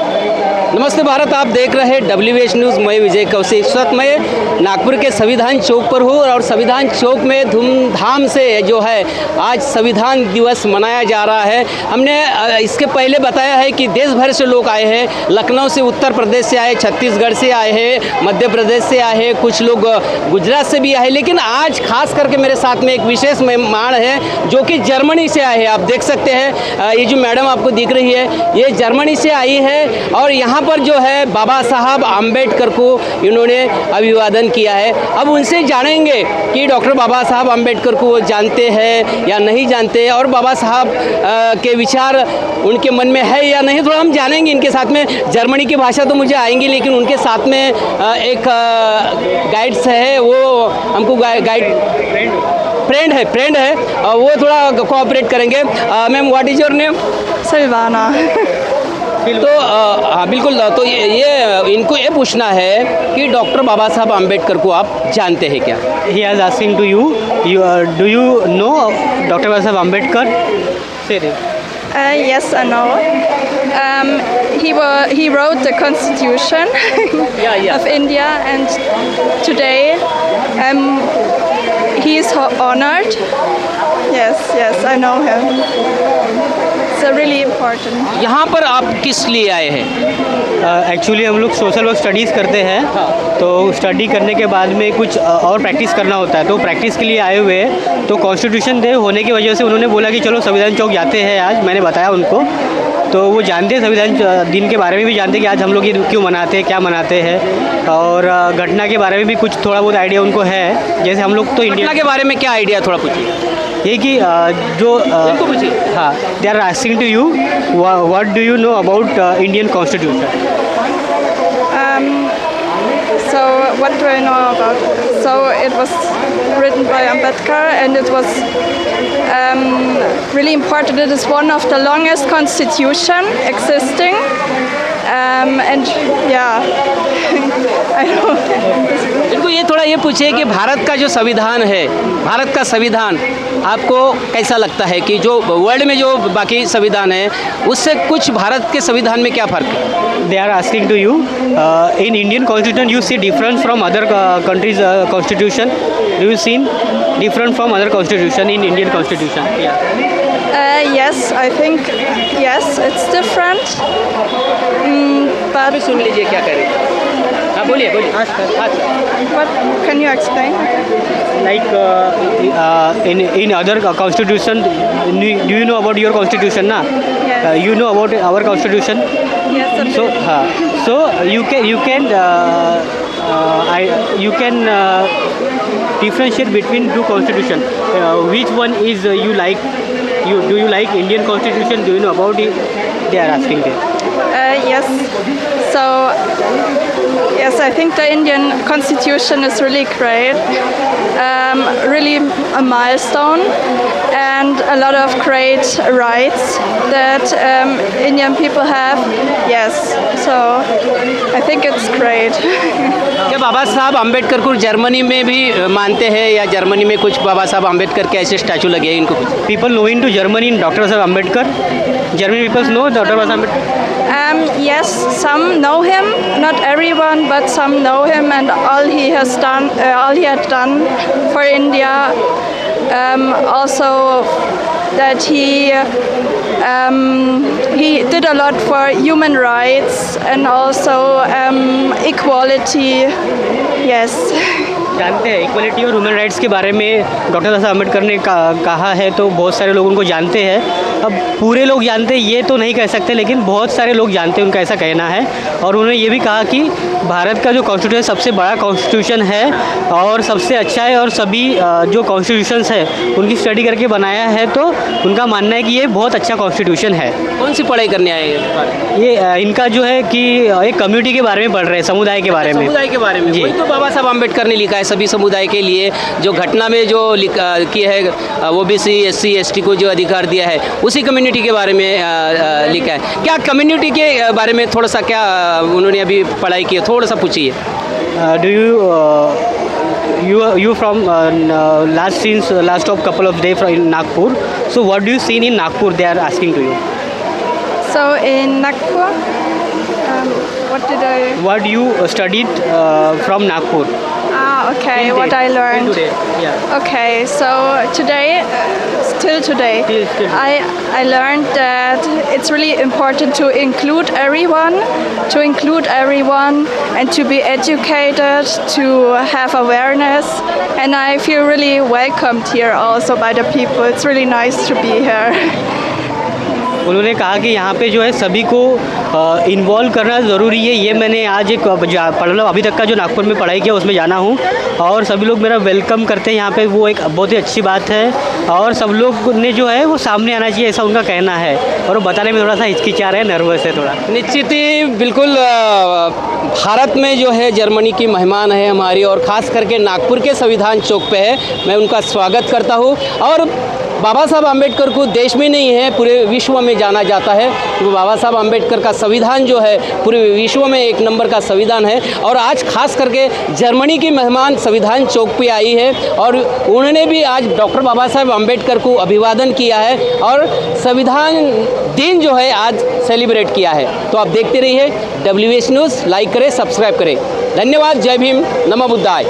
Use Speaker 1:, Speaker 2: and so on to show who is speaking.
Speaker 1: नमस्ते भारत, आप देख रहे हैं WH न्यूज़। मैं विजय कौशिक। इस वक्त मैं नागपुर के संविधान चौक पर हूँ और संविधान चौक में धूमधाम से जो है आज संविधान दिवस मनाया जा रहा है। हमने इसके पहले बताया है कि देश भर से लोग आए हैं। लखनऊ से, उत्तर प्रदेश से आए, छत्तीसगढ़ से आए हैं, मध्य प्रदेश से आए हैं, कुछ लोग गुजरात से भी आए। लेकिन आज खास करके मेरे साथ में एक विशेष मेहमान है जो कि जर्मनी से आए हैं। आप देख सकते हैं ये जो मैडम आपको दिख रही है ये जर्मनी से आई है और यहाँ पर जो है बाबा साहब आम्बेडकर को इन्होंने अभिवादन किया है। अब उनसे जानेंगे कि डॉक्टर बाबा साहब आम्बेडकर को वो जानते हैं या नहीं जानते और बाबा साहब के विचार उनके मन में है या नहीं। थोड़ा हम जानेंगे इनके साथ में। जर्मनी की भाषा तो मुझे आएंगी लेकिन उनके साथ में एक गाइड्स है, वो हमको गाइड फ्रेंड है और वो थोड़ा कोऑपरेट करेंगे। Ma'am, what is your name?
Speaker 2: Silvana.
Speaker 1: तो हाँ बिल्कुल। तो ये इनको ये पूछना है कि डॉक्टर बाबा साहब आम्बेडकर को आप जानते हैं क्या?
Speaker 3: He is asking to you, do you know Dr. Baba Saheb Ambedkar? Say it.
Speaker 2: Yes, I know. He wrote the Constitution
Speaker 1: Yeah.
Speaker 2: of India, and today he is honored. Yes, I know him. It's really important.
Speaker 1: यहाँ पर आप किस लिए आए हैं?
Speaker 3: Actually हम लोग social work studies करते हैं, तो स्टडी करने के बाद में कुछ और प्रैक्टिस करना होता है, तो प्रैक्टिस के लिए आए हुए हैं। तो कॉन्स्टिट्यूशन डे होने की वजह से उन्होंने बोला कि चलो संविधान चौक जाते हैं आज। मैंने बताया उनको, तो वो जानते हैं संविधान दिन के बारे में भी जानते हैं कि आज हम लोग ये क्यों मनाते हैं, क्या मनाते हैं, और घटना के बारे में भी कुछ थोड़ा बहुत आइडिया उनको है। जैसे हम लोग तो
Speaker 1: इंडिया के बारे में क्या आइडिया, थोड़ा पूछिए।
Speaker 3: ये कि जो हाँ, they are asking to you what do you know about Indian constitution?
Speaker 2: So what do I know about it? So it was written by Ambedkar and it was really important. It is one of the longest constitution existing and yeah I know.
Speaker 1: इनको ये थोड़ा ये पूछिए कि भारत का जो संविधान है, भारत का संविधान आपको कैसा लगता है कि जो वर्ल्ड में जो बाकी संविधान है उससे कुछ भारत के संविधान में क्या फ़र्क है?
Speaker 3: They are asking to you in Indian constitution you see different from other countries constitution. Do you see different from other constitution in Indian constitution?
Speaker 2: Yes, I think yes, it's different. But
Speaker 1: अभी सुन लीजिए क्या करें। हाँ बोलिए।
Speaker 2: what can you explain?
Speaker 3: Like in other constitution, do you know about your constitution na?
Speaker 2: Yes.
Speaker 3: You know about our constitution.
Speaker 2: Yes.
Speaker 3: So you can differentiate between two constitution. Which one is you like? Do you like Indian constitution? Do you know about it? They are asking there.
Speaker 2: Yes. So yes, I think the Indian Constitution is really great, really a milestone, and a lot of great rights that Indian people have. Yes, so I think it's great.
Speaker 1: क्या बाबा साहब आम्बेडकर को Germany में भी मानते हैं या Germany में कुछ बाबा साहब आम्बेडकर के ऐसे स्टैचू लगे हैं? इनको
Speaker 3: People knowing to Germany in Dr. Saheb Ambedkar. German people know Dr. Baba Saheb Ambedkar.
Speaker 2: Yes, some know him, not everyone, but some know him and all he has done, all he had done for India. Also, that he did a lot for human rights and also equality. Yes.
Speaker 3: जानते हैं equality और human rights के बारे में doctor Saheb Ambedkar ने कहा है, तो बहुत सारे लोग उनको जानते हैं। अब पूरे लोग जानते हैं ये तो नहीं कह सकते, लेकिन बहुत सारे लोग जानते हैं, उनका ऐसा कहना है। और उन्होंने ये भी कहा कि भारत का जो कॉन्स्टिट्यूशन सबसे बड़ा कॉन्स्टिट्यूशन है और सबसे अच्छा है, और सभी जो कॉन्स्टिट्यूशंस है उनकी स्टडी करके बनाया है, तो उनका मानना है कि ये बहुत अच्छा कॉन्स्टिट्यूशन है।
Speaker 1: कौन सी पढ़ाई करने आए हैं?
Speaker 3: ये इनका जो है कि एक कम्युनिटी के बारे में पढ़ रहे हैं, समुदाय के बारे में।
Speaker 1: समुदाय के बारे में वही तो बाबा साहब आम्बेडकर ने लिखा है सभी समुदाय के लिए। जो घटना में जो की है OBC SC ST को जो अधिकार दिया है उसी कम्युनिटी के बारे में लिखा है। क्या कम्युनिटी के बारे में थोड़ा सा क्या उन्होंने अभी पढ़ाई की है, थोड़ा सा पूछिए।
Speaker 3: Do you from last of couple of days in Nagpur. So what do you see in Nagpur? They are asking to you.
Speaker 2: So in Nagpur, What did I?
Speaker 3: What you studied from Nagpur?
Speaker 2: Okay.
Speaker 3: Till
Speaker 2: What
Speaker 3: date,
Speaker 2: I
Speaker 3: till
Speaker 2: learned.
Speaker 3: today. Yeah.
Speaker 2: Okay, so today, till today,
Speaker 3: Till
Speaker 2: I learned that it's really important to include everyone, and to be educated, to have awareness, and I feel really welcomed here also by the people. It's really nice to be here.
Speaker 3: उन्होंने कहा कि यहाँ पे जो है सभी को involve करना ज़रूरी है। ये मैंने आज एक मतलब अभी तक का जो नागपुर में पढ़ाई किया उसमें जाना हूँ, और सभी लोग मेरा वेलकम करते हैं यहाँ पे, वो एक बहुत ही अच्छी बात है। और सब लोग ने जो है वो सामने आना चाहिए, ऐसा उनका कहना है। और वो बताने में थोड़ा सा हिचकिचा रहे हैं, नर्वस है थोड़ा।
Speaker 1: निश्चित ही बिल्कुल भारत में जो है जर्मनी की मेहमान है हमारी, और ख़ास करके नागपुर के संविधान चौक पे है। मैं उनका स्वागत करता हूँ। और बाबा साहब अम्बेडकर को देश में नहीं है, पूरे विश्व में जाना जाता है। तो बाबा साहब अम्बेडकर का संविधान जो है पूरे विश्व में एक नंबर का संविधान है। और आज खास करके जर्मनी की मेहमान संविधान चौक पे आई है, और उन्होंने भी आज डॉक्टर बाबा साहब अम्बेडकर को अभिवादन किया है और संविधान दिन जो है आज सेलिब्रेट किया है। तो आप देखते रहिए WH न्यूज़, लाइक करें, सब्सक्राइब करें। धन्यवाद। जय भीम, नमो बुद्धाय।